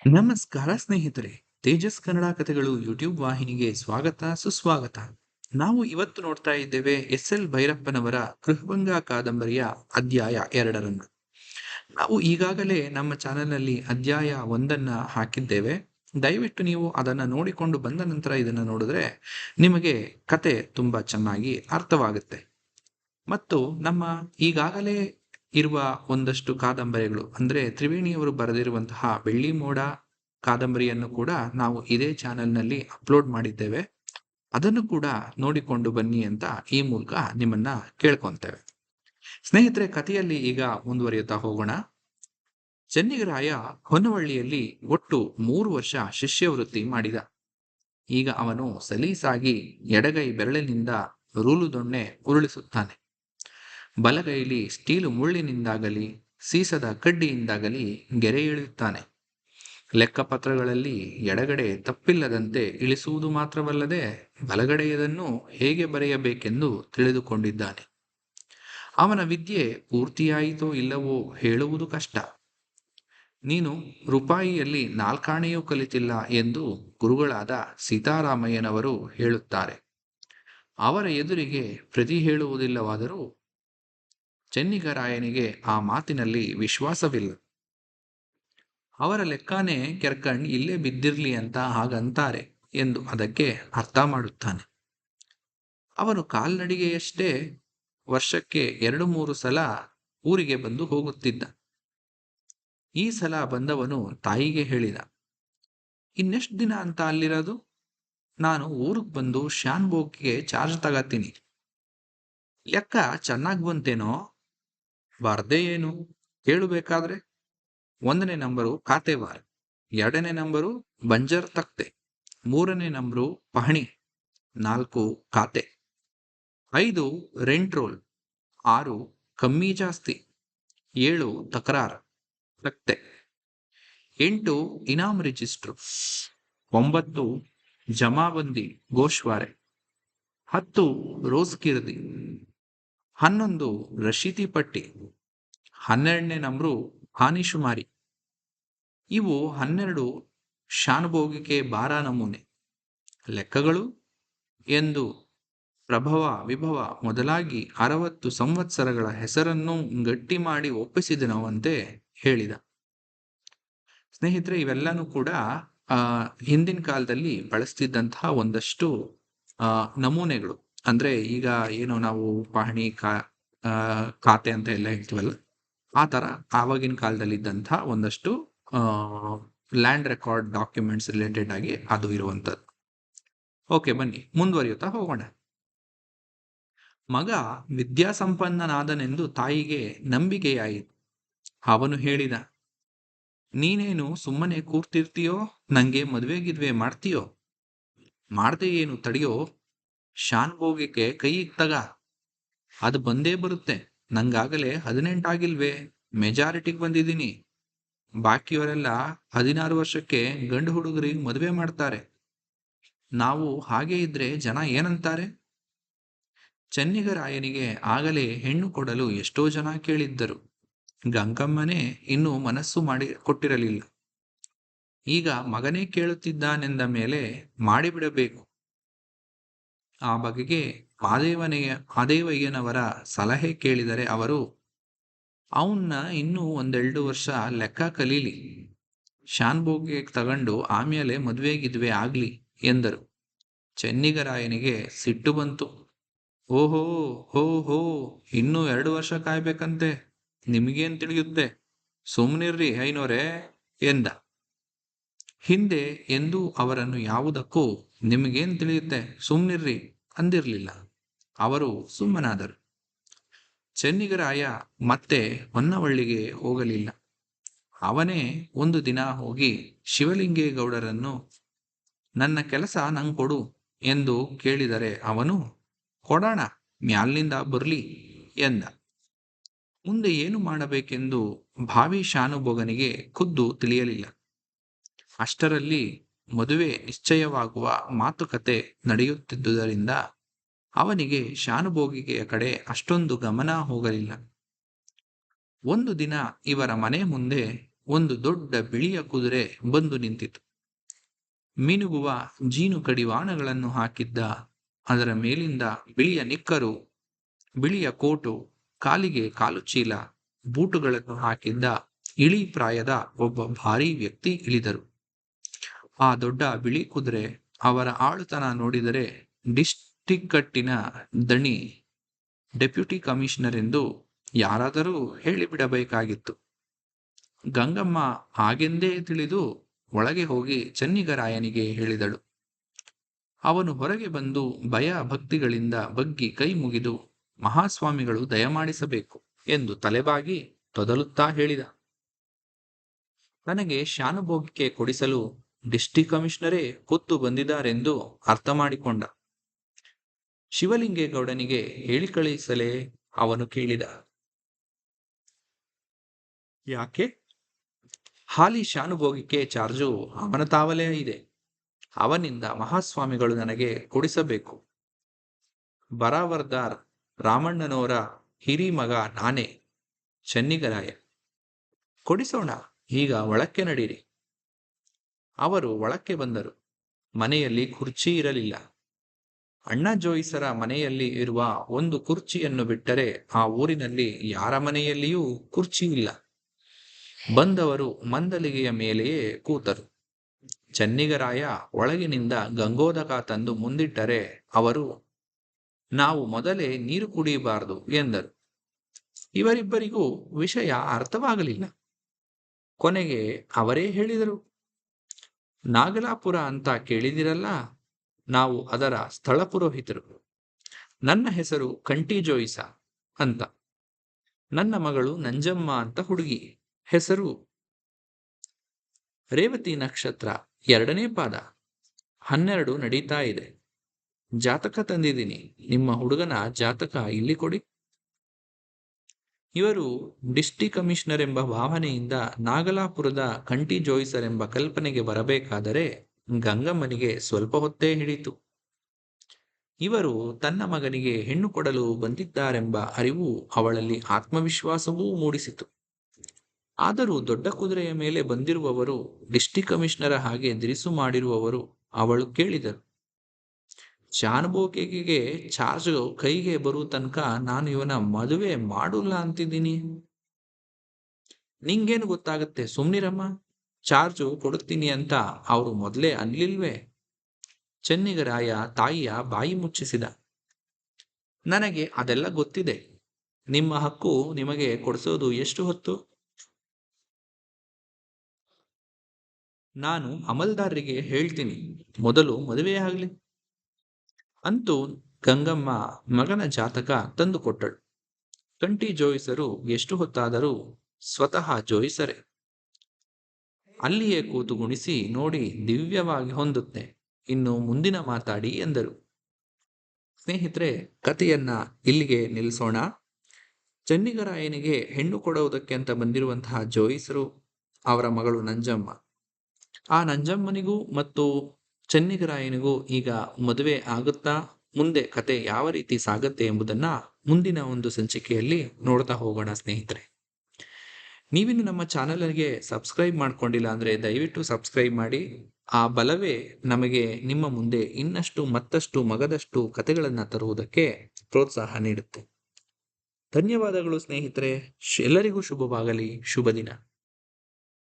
ನಮಸ್ಕಾರ ಸ್ನೇಹಿತರೆ. ತೇಜಸ್ ಕನ್ನಡ ಕಥೆಗಳು ಯೂಟ್ಯೂಬ್ ವಾಹಿನಿಗೆ ಸ್ವಾಗತ ಸುಸ್ವಾಗತ. ನಾವು ಇವತ್ತು ನೋಡ್ತಾ ಇದ್ದೇವೆ ಎಸ್.ಎಲ್. ಭೈರಪ್ಪನವರ ಗೃಹಭಂಗ ಕಾದಂಬರಿಯ ಅಧ್ಯಾಯ 2ರನ್ನು. ನಾವು ಈಗಾಗಲೇ ನಮ್ಮ ಚಾನೆಲ್ನಲ್ಲಿ ಅಧ್ಯಾಯ 1ಅನ್ನ ಹಾಕಿದ್ದೇವೆ. ದಯವಿಟ್ಟು ನೀವು ಅದನ್ನು ನೋಡಿಕೊಂಡು ಬಂದ ನಂತರ ಇದನ್ನು ನೋಡಿದ್ರೆ ನಿಮಗೆ ಕತೆ ತುಂಬ ಚೆನ್ನಾಗಿ ಅರ್ಥವಾಗುತ್ತೆ. ಮತ್ತು ನಮ್ಮ ಈಗಾಗಲೇ ಇರುವ ಒಂದಷ್ಟು ಕಾದಂಬರಿಗಳು ಅಂದರೆ ತ್ರಿವೇಣಿಯವರು ಬರೆದಿರುವಂತಹ ಬೆಳ್ಳಿ ಮೋಡ ಕಾದಂಬರಿಯನ್ನು ಕೂಡ ನಾವು ಇದೇ ಚಾನೆಲ್ನಲ್ಲಿ ಅಪ್ಲೋಡ್ ಮಾಡಿದ್ದೇವೆ. ಅದನ್ನು ಕೂಡ ನೋಡಿಕೊಂಡು ಬನ್ನಿ ಅಂತ ಈ ಮೂಲಕ ನಿಮ್ಮನ್ನ ಕೇಳ್ಕೊತೇವೆ. ಸ್ನೇಹಿತರೆ, ಕಥೆಯಲ್ಲಿ ಈಗ ಮುಂದುವರಿಯುತ್ತಾ ಹೋಗೋಣ. ಚೆನ್ನಿಗರಾಯ ಹೊನ್ನವಳ್ಳಿಯಲ್ಲಿ ಒಟ್ಟು 3 ವರ್ಷ ಶಿಷ್ಯವೃತ್ತಿ ಮಾಡಿದ. ಈಗ ಅವನು ಸಲೀಸಾಗಿ ಎಡಗೈ ಬೆರಳಿನಿಂದ ರೂಲು ದೊಣ್ಣೆ ಉರುಳಿಸುತ್ತಾನೆ. ಬಲಗೈಲಿ ಸ್ಟೀಲು ಮುಳ್ಳಿನಿಂದಾಗಲಿ ಸೀಸದ ಕಡ್ಡಿಯಿಂದಾಗಲಿ ಗೆರೆ ಎಳೆಯುತ್ತಾನೆ. ಲೆಕ್ಕಪತ್ರಗಳಲ್ಲಿ ಎಡಗಡೆ ತಪ್ಪಿಲ್ಲದಂತೆ ಇಳಿಸುವುದು ಮಾತ್ರವಲ್ಲದೆ ಬಲಗಡೆಯದನ್ನು ಹೇಗೆ ಬರೆಯಬೇಕೆಂದು ತಿಳಿದುಕೊಂಡಿದ್ದಾನೆ. ಅವನ ವಿದ್ಯೆ ಪೂರ್ತಿಯಾಯಿತೋ ಇಲ್ಲವೋ ಹೇಳುವುದು ಕಷ್ಟ. ನೀನು ರೂಪಾಯಿಯಲ್ಲಿ 4 ಕಲಿತಿಲ್ಲ ಎಂದು ಗುರುಗಳಾದ ಸೀತಾರಾಮಯ್ಯನವರು ಹೇಳುತ್ತಾರೆ. ಅವರ ಎದುರಿಗೆ ಪ್ರತಿ ಹೇಳುವುದಿಲ್ಲವಾದರೂ ಚೆನ್ನಿಗರಾಯನಿಗೆ ಆ ಮಾತಿನಲ್ಲಿ ವಿಶ್ವಾಸವಿಲ್ಲ. ಅವರ ಲೆಕ್ಕಾನೇ ಕೆರ್ಕಂಡ್ ಇಲ್ಲೇ ಬಿದ್ದಿರ್ಲಿ ಅಂತ ಹಾಗಂತಾರೆ ಎಂದು ಅದಕ್ಕೆ ಅರ್ಥ ಮಾಡುತ್ತಾನೆ. ಅವನು ಕಾಲ್ನಡಿಗೆಯಷ್ಟೇ ವರ್ಷಕ್ಕೆ 2-3 ಸಲ ಊರಿಗೆ ಬಂದು ಹೋಗುತ್ತಿದ್ದ. ಈ ಸಲ ಬಂದವನು ತಾಯಿಗೆ ಹೇಳಿದ, ಇನ್ನೆಷ್ಟು ದಿನ ಅಂತ ಅಲ್ಲಿರೋದು? ನಾನು ಊರಿಗೆ ಬಂದು ಶಾನ್ಬೋಗ್ಗೆ ಚಾರ್ಜ್ ತಗತೀನಿ. ಲೆಕ್ಕ ಚೆನ್ನಾಗಿ ಬಂತೇನೋ? ಬಾರ್ದೇ ಏನು ಕೇಳಬೇಕಾದ್ರೆ? 1ನೇ ನಂಬರು ಖಾತೆವಾರ್, 2ನೇ ನಂಬರು ಬಂಜರ್ ತಕ್ತೆ, 3ನೇ ನಂಬರು ಪಹಣಿ, 4 ಖಾತೆ, 5 ರೆಂಟ್ ರೋಲ್, 6 ಕಮ್ಮಿ ಜಾಸ್ತಿ, 7 ತಕರಾರ್ ತಕ್ತೆ, 8 ಇನಾಮ್ ರಿಜಿಸ್ಟ್ರು, 9 ಜಮಾಬಂದಿ ಗೋಶ್ವಾರೆ, 10 ರೋಸ್ ಕಿರ್ದಿ, 11 ರಶೀತಿ ಪಟ್ಟಿ, 12ನೇ ನಂಬರು ಹಾನಿಶುಮಾರಿ. ಇವು 12 ಶಾನುಭೋಗಿಕೆ ಬಾರ ನಮೂನೆ ಲೆಕ್ಕಗಳು ಎಂದು ಪ್ರಭವ ವಿಭವ ಮೊದಲಾಗಿ 60 ಸಂವತ್ಸರಗಳ ಹೆಸರನ್ನು ಗಟ್ಟಿ ಮಾಡಿ ಒಪ್ಪಿಸಿದನವಂತೆ ಹೇಳಿದ. ಸ್ನೇಹಿತರೆ, ಇವೆಲ್ಲನೂ ಕೂಡ ಹಿಂದಿನ ಕಾಲದಲ್ಲಿ ಬಳಸ್ತಿದ್ದಂತಹ ಒಂದಷ್ಟು ನಮೂನೆಗಳು. ಅಂದ್ರೆ ಈಗ ಏನು ನಾವು ಪಹಣಿ ಖಾತೆ ಅಂತ ಎಲ್ಲ ಹೇಳ್ತೀವಲ್ಲ, ಆ ಥರ ಆವಾಗಿನ ಕಾಲದಲ್ಲಿದ್ದಂಥ ಒಂದಷ್ಟು ಲ್ಯಾಂಡ್ ರೆಕಾರ್ಡ್ ಡಾಕ್ಯುಮೆಂಟ್ಸ್ ರಿಲೇಟೆಡ್ ಆಗಿ ಅದು ಇರುವಂಥದ್ದು. ಓಕೆ, ಬನ್ನಿ ಮುಂದುವರಿಯುತ್ತಾ ಹೋಗೋಣ. ಮಗ ವಿದ್ಯಾಸಂಪನ್ನನಾದನೆಂದು ತಾಯಿಗೆ ನಂಬಿಕೆಯಾಯಿತು. ಅವನು ಹೇಳಿದ, ನೀನೇನು ಸುಮ್ಮನೆ ಕೂರ್ತಿರ್ತೀಯೋ? ನಂಗೆ ಮದುವೆ ಗಿದ್ವೆ ಮಾಡ್ತೀಯೋ? ಮಾಡದೆ ಏನು ತಡೆಯೋ? ಶಾನ್ಭೋಗಕ್ಕೆ ಕೈ ಇತ್ತಗ, ಅದು ಬಂದೇ ಬರುತ್ತೆ. ನಂಗಾಗಲೇ 18 ಆಗಿಲ್ವೇ? ಮೆಜಾರಿಟಿಗೆ ಬಂದಿದ್ದೀನಿ. ಬಾಕಿಯವರೆಲ್ಲ 16 ವರ್ಷಕ್ಕೆ ಗಂಡು ಹುಡುಗರಿಗೆ ಮದುವೆ ಮಾಡ್ತಾರೆ. ನಾವು ಹಾಗೆ ಇದ್ರೆ ಜನ ಏನಂತಾರೆ? ಚೆನ್ನಿಗರಾಯನಿಗೆ ಆಗಲೇ ಹೆಣ್ಣು ಕೊಡಲು ಎಷ್ಟೋ ಜನ ಕೇಳಿದ್ದರು. ಗಂಗಮ್ಮನೇ ಇನ್ನೂ ಮನಸ್ಸು ಮಾಡಿ ಕೊಟ್ಟಿರಲಿಲ್ಲ. ಈಗ ಮಗನೇ ಕೇಳುತ್ತಿದ್ದಾನೆಂದ ಮೇಲೆ ಮಾಡಿಬಿಡಬೇಕು. ಆ ಬಗೆಗೆ ಮಾದೇವಯ್ಯನವರ ಸಲಹೆ ಕೇಳಿದರೆ ಅವರು, ಅವನ್ನ ಇನ್ನೂ 1-2 ವರ್ಷ ಲೆಕ್ಕ ಕಲೀಲಿ, ಶಾನ್ಭೋಗ್ಗೆ ತಗೊಂಡು ಆಮೇಲೆ ಮದುವೆಗಿದ್ವೆ ಆಗ್ಲಿ ಎಂದರು. ಚೆನ್ನಿಗರಾಯನಿಗೆ ಸಿಟ್ಟು ಬಂತು. ಓಹೋ ಹೋ ಹೋ, ಇನ್ನೂ 2 ವರ್ಷ ಕಾಯ್ಬೇಕಂತೆ? ನಿಮಗೇನ್ ತಿಳಿಯುತ್ತೆ? ಸುಮ್ಮನಿರ್ರಿ ಐನೋರೇ ಎಂದ. ಹಿಂದೆ ಎಂದೂ ಅವರನ್ನು ಯಾವುದಕ್ಕೂ ನಿಮಗೇನ್ ತಿಳಿಯುತ್ತೆ ಸುಮ್ಮನಿರ್ರಿ ಅಂದಿರಲಿಲ್ಲ. ಅವರು ಸುಮ್ಮನಾದರು. ಚೆನ್ನಿಗರಾಯ ಮತ್ತೆ ಹೊನ್ನವಳ್ಳಿಗೆ ಹೋಗಲಿಲ್ಲ. ಅವನೇ ಒಂದು ದಿನ ಹೋಗಿ ಶಿವಲಿಂಗೇಗೌಡರನ್ನು, ನನ್ನ ಕೆಲಸ ನಂಗೆ ಕೊಡು ಎಂದು ಕೇಳಿದರೆ ಅವನು, ಕೊಡೋಣ, ಮ್ಯಾಲಿನಿಂದ ಬರ್ಲಿ ಎಂದ. ಮುಂದೆ ಏನು ಮಾಡಬೇಕೆಂದು ಭಾವಿ ಶಾನುಭೋಗನಿಗೆ ಖುದ್ದು ತಿಳಿಯಲಿಲ್ಲ. ಅಷ್ಟರಲ್ಲಿ ಮದುವೆ ನಿಶ್ಚಯವಾಗುವ ಮಾತುಕತೆ ನಡೆಯುತ್ತಿದ್ದುದರಿಂದ ಅವನಿಗೆ ಶಾನುಭೋಗಿಕೆಯ ಕಡೆ ಅಷ್ಟೊಂದು ಗಮನ ಹೋಗಲಿಲ್ಲ. ಒಂದು ದಿನ ಇವರ ಮನೆ ಮುಂದೆ ಒಂದು ದೊಡ್ಡ ಬಿಳಿಯ ಕುದುರೆ ಬಂದು ನಿಂತಿತು. ಮಿನುಗುವ ಜೀನು ಕಡಿವಾಣಗಳನ್ನು ಹಾಕಿದ್ದ ಅದರ ಮೇಲಿಂದ ಬಿಳಿಯ ನಿಕ್ಕರು, ಬಿಳಿಯ ಕೋಟು, ಕಾಲಿಗೆ ಕಾಲು ಚೀಲ, ಬೂಟುಗಳನ್ನು ಹಾಕಿದ್ದ ಇಳಿ ಪ್ರಾಯದ ಒಬ್ಬ ಭಾರೀ ವ್ಯಕ್ತಿ ಇಳಿದರು. ಆ ದೊಡ್ಡ ಬಿಳಿ ಕುದುರೆ ಅವರ ಆಳುತನ ನೋಡಿದರೆ ಡಿಸ್ಟಿಕ್ಕಟ್ಟಿನ ದಣಿ ಡೆಪ್ಯೂಟಿ ಕಮಿಷನರ್ ಎಂದು ಯಾರಾದರೂ ಹೇಳಿಬಿಡಬೇಕಾಗಿತ್ತು. ಗಂಗಮ್ಮ ಹಾಗೆಂದೇ ತಿಳಿದು ಒಳಗೆ ಹೋಗಿ ಚೆನ್ನಿಗರಾಯನಿಗೆ ಹೇಳಿದಳು. ಅವನು ಹೊರಗೆ ಬಂದು ಭಯ ಭಕ್ತಿಗಳಿಂದ ಬಗ್ಗಿ ಕೈ ಮುಗಿದು ಮಹಾಸ್ವಾಮಿಗಳು ದಯಮಾಡಿಸಬೇಕು ಎಂದು ತಲೆಬಾಗಿ ತೊದಲುತ್ತಾ ಹೇಳಿದ. ನನಗೆ ಶಾನುಭೋಗಿಕೆ ಕೊಡಿಸಲು ಡಿಸ್ಟಿಕ್ ಕಮಿಷನರೇ ಕೂತು ಬಂದಿದ್ದಾರೆಂದು ಅರ್ಥ ಮಾಡಿಕೊಂಡ. ಶಿವಲಿಂಗೇಗೌಡನಿಗೆ ಹೇಳಿ ಕಳಿಸಲೇ ಅವನು ಕೇಳಿದ. ಯಾಕೆ? ಹಾಲಿ ಶಾನುಭೋಗಿಕೆ ಚಾರ್ಜು ಅವನ ತಾವಲೇ ಇದೆ. ಅವನಿಂದ ಮಹಾಸ್ವಾಮಿಗಳು ನನಗೆ ಕೊಡಿಸಬೇಕು. ಬರಾವರ್ದಾರ್ ರಾಮಣ್ಣನವರ ಹಿರಿ ಮಗ ನಾನೇ, ಚೆನ್ನಿಗರಾಯ. ಕೊಡಿಸೋಣ, ಈಗ ಒಳಕ್ಕೆ ನಡೀರಿ. ಅವರು ಒಳಕ್ಕೆ ಬಂದರು. ಮನೆಯಲ್ಲಿ ಕುರ್ಚಿ ಇರಲಿಲ್ಲ. ಅಣ್ಣ ಜೋಯಿಸರ ಮನೆಯಲ್ಲಿ ಇರುವ ಒಂದು ಕುರ್ಚಿಯನ್ನು ಬಿಟ್ಟರೆ ಆ ಊರಿನಲ್ಲಿ ಯಾರ ಮನೆಯಲ್ಲಿಯೂ ಕುರ್ಚಿ ಇಲ್ಲ. ಬಂದವರು ಮಂದಲಿಗೆಯ ಮೇಲೆಯೇ ಕೂತರು. ಚೆನ್ನಿಗರಾಯ ಒಳಗಿನಿಂದ ಗಂಗೋದಕ ತಂದು ಮುಂದಿಟ್ಟರೆ ಅವರು ನಾವು ಮೊದಲೇ ನೀರು ಕುಡಿಯಬಾರದು ಎಂದರು. ಇವರಿಬ್ಬರಿಗೂ ವಿಷಯ ಅರ್ಥವಾಗಲಿಲ್ಲ. ಕೊನೆಗೆ ಅವರೇ ಹೇಳಿದರು, ನಾಗಲಾಪುರ ಅಂತ ಕೇಳಿದಿರಲ್ಲ, ನಾವು ಅದರ ಸ್ಥಳ ಪುರೋಹಿತರು. ನನ್ನ ಹೆಸರು ಕಂಟಿ ಜೋಯಿಸ ಅಂತ. ನನ್ನ ಮಗಳು ನಂಜಮ್ಮ ಅಂತ ಹುಡುಗಿ ಹೆಸರು. ರೇವತಿ ನಕ್ಷತ್ರ 2ನೇ ಪಾದ, 12 ನಡೀತಾ ಇದೆ. ಜಾತಕ ತಂದಿದ್ದೀನಿ. ನಿಮ್ಮ ಹುಡುಗನ ಜಾತಕ ಇಲ್ಲಿ ಕೊಡಿ. ಇವರು ಡಿಸ್ಟಿಕ್ ಕಮಿಷನರ್ ಎಂಬ ಭಾವನೆಯಿಂದ ನಾಗಲಾಪುರದ ಕಂಟಿ ಜೋಯಿಸರೆಂಬ ಕಲ್ಪನೆಗೆ ಬರಬೇಕಾದರೆ ಗಂಗಮ್ಮನಿಗೆ ಸ್ವಲ್ಪ ಹೊತ್ತೇ ಹಿಡಿತು. ಇವರು ತನ್ನ ಮಗನಿಗೆ ಹೆಣ್ಣು ಕೊಡಲು ಬಂದಿದ್ದಾರೆಂಬ ಅರಿವು ಅವಳಲ್ಲಿ ಆತ್ಮವಿಶ್ವಾಸವೂ ಮೂಡಿಸಿತು. ಆದರೂ ದೊಡ್ಡ ಕುದುರೆಯ ಮೇಲೆ ಬಂದಿರುವವರು ಡಿಸ್ಟಿಕ್ ಕಮಿಷನರ ಹಾಗೆ ದಿರಿಸು ಮಾಡಿರುವವರು. ಅವಳು ಕೇಳಿದರು, ಶಾನುಭೋಗಿಕೆಗೆ ಚಾರ್ಜ್ ಕೈಗೆ ಬರುವ ತನಕ ನಾನು ಇವನ ಮದುವೆ ಮಾಡಲ್ಲ ಅಂತಿದ್ದೀನಿ. ನಿಂಗೇನು ಗೊತ್ತಾಗತ್ತೆ, ಸುಮ್ನಿರಮ್ಮ. ಚಾರ್ಜು ಕೊಡುತ್ತೀನಿ ಅಂತ ಅವರು ಮೊದಲೇ ಅನ್ಲಿಲ್ವೇ? ಚೆನ್ನಿಗರಾಯ ತಾಯಿಯ ಬಾಯಿ ಮುಚ್ಚಿಸಿದ. ನನಗೆ ಅದೆಲ್ಲ ಗೊತ್ತಿದೆ. ನಿಮ್ಮ ಹಕ್ಕು ನಿಮಗೆ ಕೊಡಿಸೋದು ಎಷ್ಟು ಹೊತ್ತು? ನಾನು ಅಮಲ್ದಾರರಿಗೆ ಹೇಳ್ತೀನಿ, ಮೊದಲು ಮದುವೆಯಾಗಲಿ. ಅಂತೂ ಗಂಗಮ್ಮ ಮಗನ ಜಾತಕ ತಂದು ಕೊಟ್ಟಳು. ಕಂಟಿ ಜೋಯಿಸರು ಎಷ್ಟು ಹೊತ್ತಾದರೂ ಸ್ವತಃ ಜೋಯಿಸರೇ. ಅಲ್ಲಿಯೇ ಕೂತು ಗುಣಿಸಿ ನೋಡಿ ದಿವ್ಯವಾಗಿ ಹೊಂದುತ್ತೆ. ಇನ್ನು ಮುಂದಿನ ಮಾತಾಡಿ ಎಂದರು. ಸ್ನೇಹಿತರೆ, ಕಥೆಯನ್ನ ಇಲ್ಲಿಗೆ ನಿಲ್ಲಿಸೋಣ. ಚೆನ್ನಿಗರಾಯನಿಗೆ ಹೆಣ್ಣು ಕೊಡುವುದಕ್ಕೆ ಅಂತ ಬಂದಿರುವಂತಹ ಜೋಯಿಸರು, ಅವರ ಮಗಳು ನಂಜಮ್ಮ. ಆ ನಂಜಮ್ಮನಿಗೂ ಮತ್ತು ಚೆನ್ನಿಗರಾಯನಿಗೂ ಈಗ ಮದುವೆ ಆಗುತ್ತಾ? ಮುಂದೆ ಕತೆ ಯಾವ ರೀತಿ ಸಾಗತ್ತೆ ಎಂಬುದನ್ನ ಮುಂದಿನ ಒಂದು ಸಂಚಿಕೆಯಲ್ಲಿ ನೋಡ್ತಾ ಹೋಗೋಣ ಸ್ನೇಹಿತರೆ. ನೀವಿನ್ನು ನಮ್ಮ ಚಾನಲ್ಗೆ ಸಬ್ಸ್ಕ್ರೈಬ್ ಮಾಡ್ಕೊಂಡಿಲ್ಲ ಅಂದರೆ ದಯವಿಟ್ಟು ಸಬ್ಸ್ಕ್ರೈಬ್ ಮಾಡಿ. ಆ ಬಲವೇ ನಮಗೆ ನಿಮ್ಮ ಮುಂದೆ ಇನ್ನಷ್ಟು ಮತ್ತಷ್ಟು ಮಗದಷ್ಟು ಕತೆಗಳನ್ನು ತರುವುದಕ್ಕೆ ಪ್ರೋತ್ಸಾಹ ನೀಡುತ್ತೆ. ಧನ್ಯವಾದಗಳು ಸ್ನೇಹಿತರೆ. ಎಲ್ಲರಿಗೂ ಶುಭವಾಗಲಿ. ಶುಭ ದಿನ.